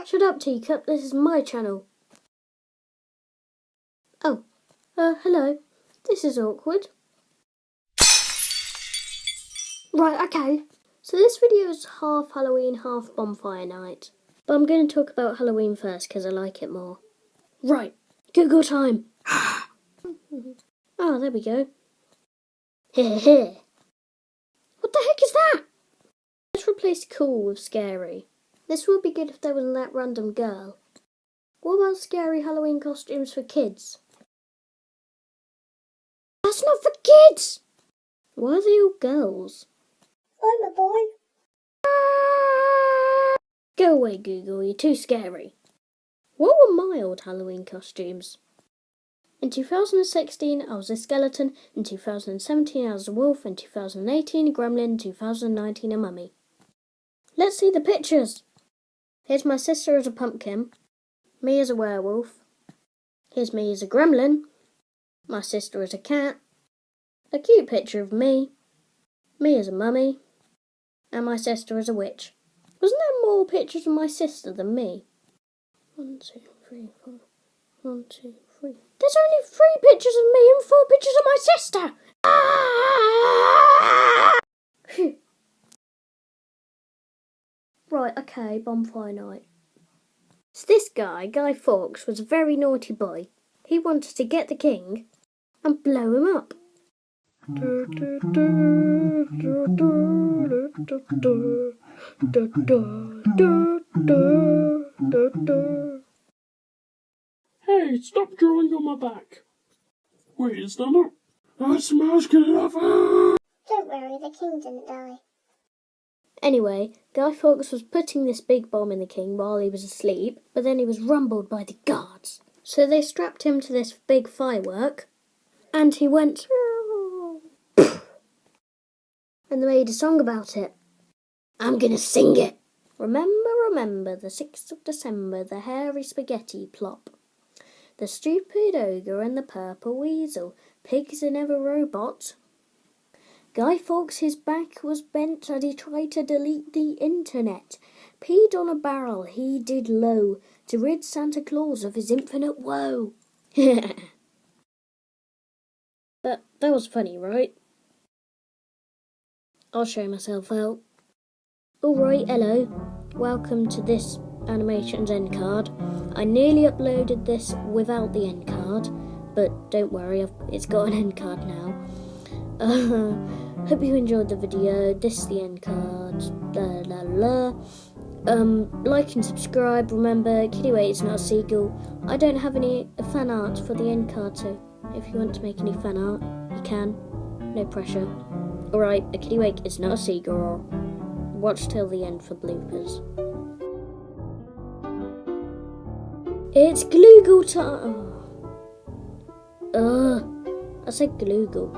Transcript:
Shut up, Teacup. This is my channel. Oh, hello. This is awkward. Right, okay. So this video is half Halloween, half Bonfire Night. But I'm going to talk about Halloween first because I like it more. Right, Google time. Oh, there we go. What the heck is that? Let's replace cool with scary. This would be good if there wasn't that random girl. What about scary Halloween costumes for kids? That's not for kids! Why are they all girls? I'm a boy. Go away, Google, you're too scary. What were my old Halloween costumes? In 2016, I was a skeleton. In 2017, I was a wolf. In 2018, a gremlin. In 2019, a mummy. Let's see the pictures. Here's my sister as a pumpkin. Me as a werewolf. Here's me as a gremlin. My sister as a cat. A cute picture of me. Me as a mummy. And my sister as a witch. Wasn't there more pictures of my sister than me? 1, 2, 3, 4. 1, 2, 3. There's only 3 pictures of me and 4 pictures of my sister! Phew. Right, okay, Bonfire Night. So this guy, Guy Fawkes, was a very naughty boy. He wanted to get the king and blow him up. Hey, stop drawing on my back. Wait, is that not? That smells good enough. Don't worry, the king didn't die. Anyway, Guy Fawkes was putting this big bomb in the king while he was asleep, but then he was rumbled by the guards. So they strapped him to this big firework, and he went... and they made a song about it. I'm gonna sing it. Remember, remember, the 6th of December, the hairy spaghetti plop. The stupid ogre and the purple weasel, pigs are never robots. Guy Fawkes, his back was bent and he tried to delete the internet. Peed on a barrel he did low, to rid Santa Claus of his infinite woe. But that was funny, right? I'll show myself out. Alright, hello. Welcome to this animation's end card. I nearly uploaded this without the end card, but don't worry, it's got an end card now. Hope you enjoyed the video. This is the end card. Like and subscribe. Remember, Kitty is not a seagull. I don't have any fan art for the end card, so if you want to make any fan art, you can. No pressure. Alright, a kitty is not a seagull. Watch till the end for bloopers. It's Gloogle time. I said Gloogle.